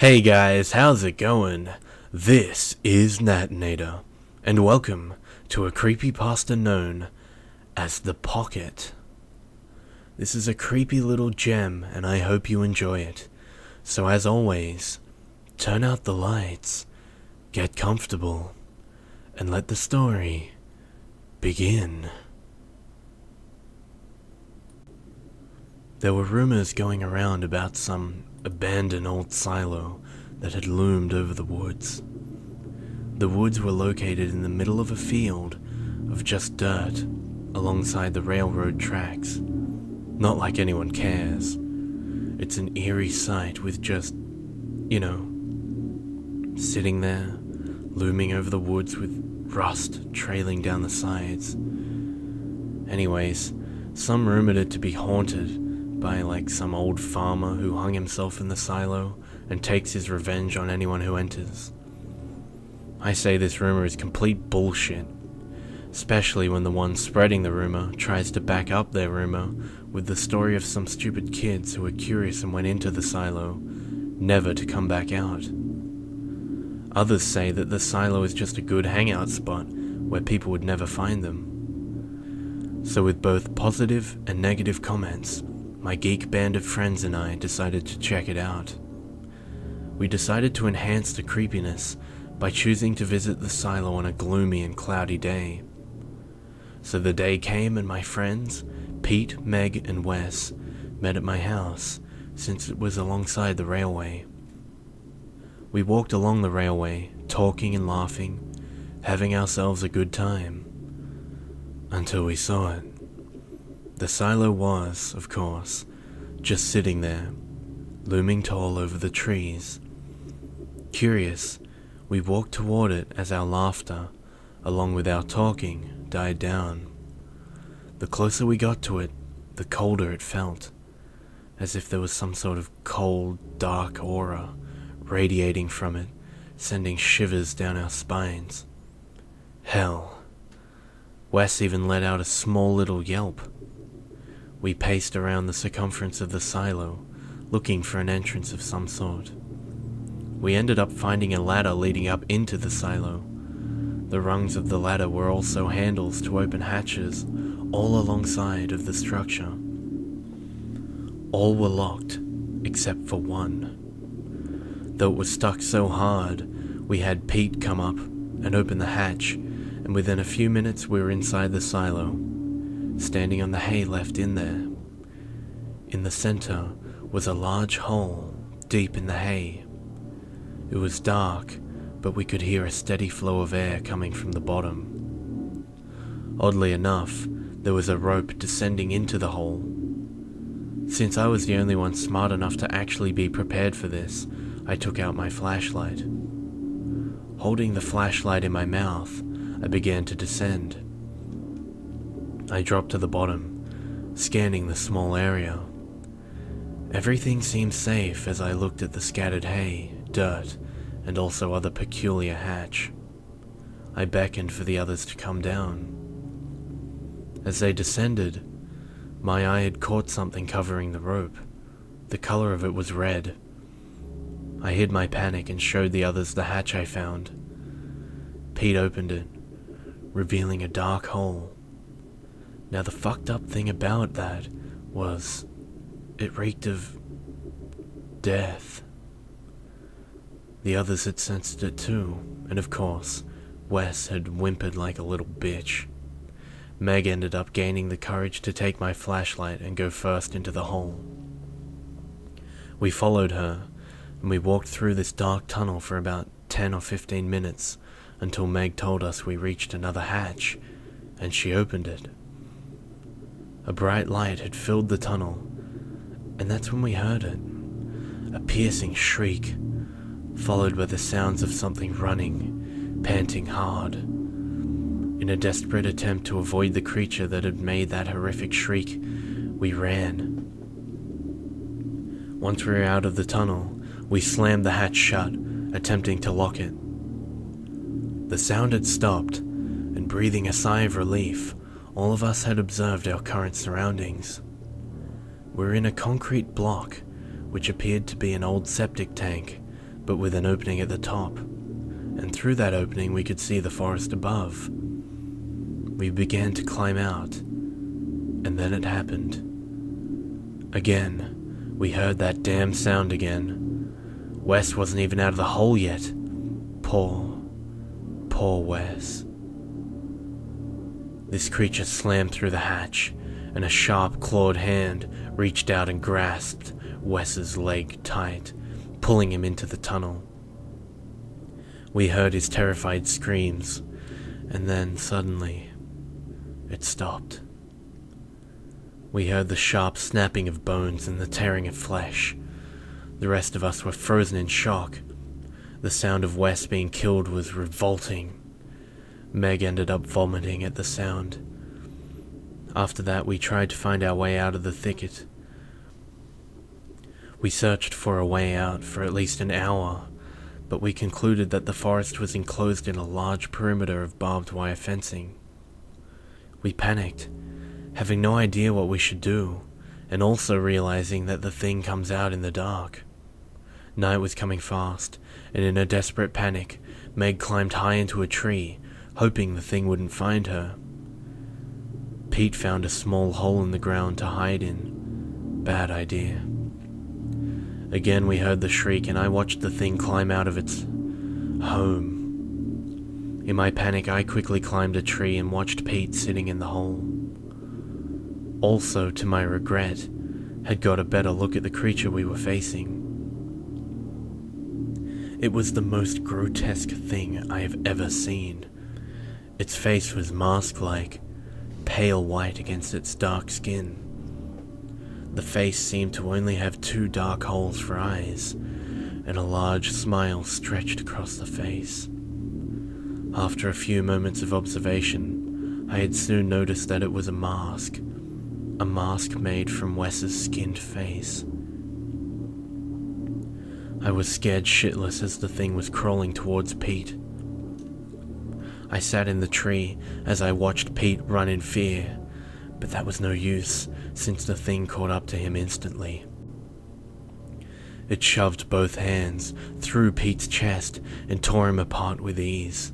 Hey guys, how's it going? This is Natinator, and welcome to a creepypasta known as The Pocket. This is a creepy little gem, and I hope you enjoy it. So as always, turn out the lights, get comfortable, and let the story begin. There were rumors going around about some abandoned old silo that had loomed over the woods. The woods were located in the middle of a field of just dirt alongside the railroad tracks. Not like anyone cares. It's an eerie sight with just, sitting there, looming over the woods with rust trailing down the sides. Anyways, some rumored it to be haunted by some old farmer who hung himself in the silo and takes his revenge on anyone who enters. I say this rumor is complete bullshit, especially when the one spreading the rumor tries to back up their rumor with the story of some stupid kids who were curious and went into the silo, never to come back out. Others say that the silo is just a good hangout spot where people would never find them. So with both positive and negative comments, my geek band of friends and I decided to check it out. We decided to enhance the creepiness by choosing to visit the silo on a gloomy and cloudy day. So the day came and my friends, Pete, Meg, and Wes, met at my house since it was alongside the railway. We walked along the railway, talking and laughing, having ourselves a good time, until we saw it. The silo was, of course, just sitting there, looming tall over the trees. Curious, we walked toward it as our laughter, along with our talking, died down. The closer we got to it, the colder it felt, as if there was some sort of cold, dark aura radiating from it, sending shivers down our spines. Hell, Wes even let out a small little yelp. We paced around the circumference of the silo, looking for an entrance of some sort. We ended up finding a ladder leading up into the silo. The rungs of the ladder were also handles to open hatches, all alongside of the structure. All were locked, except for one. Though it was stuck so hard, we had Pete come up and open the hatch, and within a few minutes we were inside the silo, standing on the hay left in there. In the center was a large hole deep in the hay. It was dark, but we could hear a steady flow of air coming from the bottom. Oddly enough, there was a rope descending into the hole. Since I was the only one smart enough to actually be prepared for this, I took out my flashlight. Holding the flashlight in my mouth, I began to descend. I dropped to the bottom, scanning the small area. Everything seemed safe as I looked at the scattered hay, dirt, and also other peculiar hatch. I beckoned for the others to come down. As they descended, my eye had caught something covering the rope. The color of it was red. I hid my panic and showed the others the hatch I found. Pete opened it, revealing a dark hole. Now the fucked up thing about that was, it reeked of death. The others had sensed it too, and of course, Wes had whimpered like a little bitch. Meg ended up gaining the courage to take my flashlight and go first into the hole. We followed her, and we walked through this dark tunnel for about 10 or 15 minutes until Meg told us we reached another hatch, and she opened it. A bright light had filled the tunnel, and that's when we heard it. A piercing shriek, followed by the sounds of something running, panting hard. In a desperate attempt to avoid the creature that had made that horrific shriek, we ran. Once we were out of the tunnel, we slammed the hatch shut, attempting to lock it. The sound had stopped, and breathing a sigh of relief, all of us had observed our current surroundings. We're in a concrete block, which appeared to be an old septic tank, but with an opening at the top, and through that opening we could see the forest above. We began to climb out, and then it happened. Again, we heard that damn sound again. Wes wasn't even out of the hole yet. Poor Wes. This creature slammed through the hatch, and a sharp clawed hand reached out and grasped Wes's leg tight, pulling him into the tunnel. We heard his terrified screams, and then suddenly, it stopped. We heard the sharp snapping of bones and the tearing of flesh. The rest of us were frozen in shock. The sound of Wes being killed was revolting. Meg ended up vomiting at the sound. After that, we tried to find our way out of the thicket. We searched for a way out for at least an hour, but we concluded that the forest was enclosed in a large perimeter of barbed wire fencing. We panicked, having no idea what we should do, and also realizing that the thing comes out in the dark. Night was coming fast, and in a desperate panic, Meg climbed high into a tree, hoping the thing wouldn't find her. Pete found a small hole in the ground to hide in. Bad idea. Again we heard the shriek, and I watched the thing climb out of its home. In my panic, I quickly climbed a tree and watched Pete sitting in the hole. Also, to my regret, had got a better look at the creature we were facing. It was the most grotesque thing I have ever seen. Its face was mask-like, pale white against its dark skin. The face seemed to only have 2 dark holes for eyes, and a large smile stretched across the face. After a few moments of observation, I had soon noticed that it was a mask made from Wes's skinned face. I was scared shitless as the thing was crawling towards Pete. I sat in the tree as I watched Pete run in fear, but that was no use, since the thing caught up to him instantly. It shoved both hands through Pete's chest and tore him apart with ease.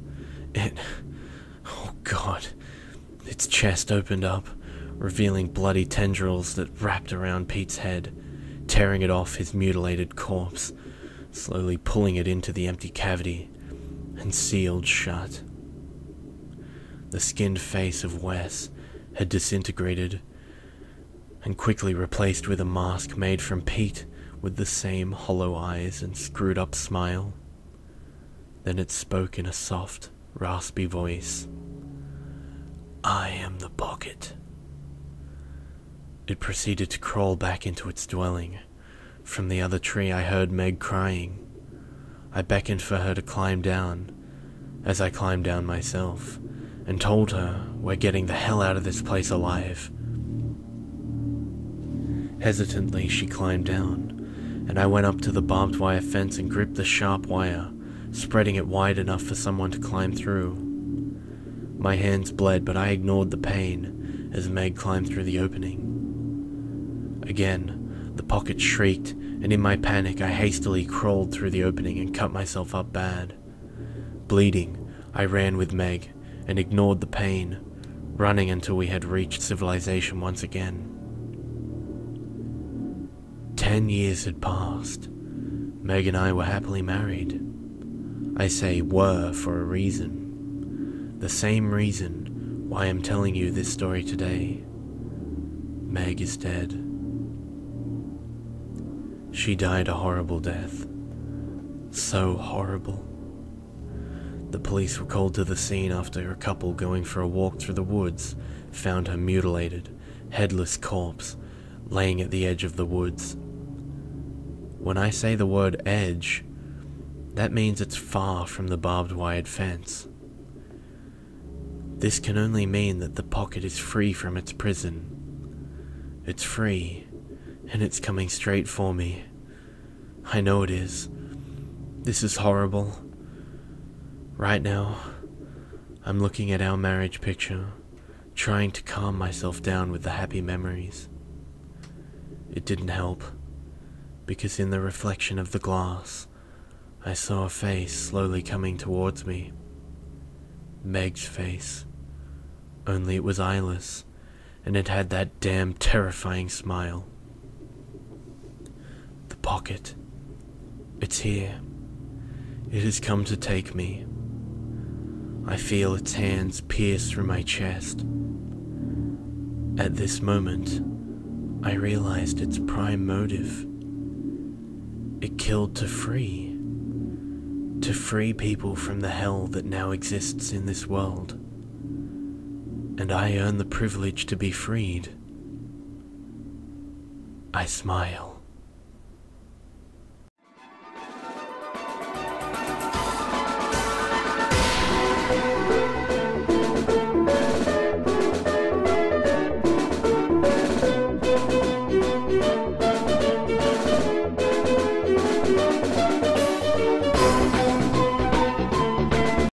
Oh God, its chest opened up, revealing bloody tendrils that wrapped around Pete's head, tearing it off his mutilated corpse, slowly pulling it into the empty cavity, and sealed shut. The skinned face of Wes had disintegrated, and quickly replaced with a mask made from Pete with the same hollow eyes and screwed up smile. Then it spoke in a soft, raspy voice. "I am the Pocket." It proceeded to crawl back into its dwelling. From the other tree I heard Meg crying. I beckoned for her to climb down, as I climbed down myself, and told her we're getting the hell out of this place alive. Hesitantly she climbed down, and I went up to the barbed wire fence and gripped the sharp wire, spreading it wide enough for someone to climb through. My hands bled, but I ignored the pain as Meg climbed through the opening. Again, the Pocket shrieked, and in my panic I hastily crawled through the opening and cut myself up bad. Bleeding, I ran with Meg and ignored the pain, running until we had reached civilization once again. 10 years had passed. Meg and I were happily married. I say were for a reason. The same reason why I'm telling you this story today. Meg is dead. She died a horrible death. So horrible. The police were called to the scene after a couple going for a walk through the woods found her mutilated, headless corpse laying at the edge of the woods. When I say the word edge, that means it's far from the barbed wired fence. This can only mean that the Pocket is free from its prison. It's free, and it's coming straight for me. I know it is. This is horrible. Right now, I'm looking at our marriage picture, trying to calm myself down with the happy memories. It didn't help, because in the reflection of the glass, I saw a face slowly coming towards me. Meg's face. Only it was eyeless, and it had that damn terrifying smile. The pocket. It's here. It has come to take me. I feel its hands pierce through my chest. At this moment, I realized its prime motive. It killed to free people from the hell that now exists in this world. And I earn the privilege to be freed. I smile.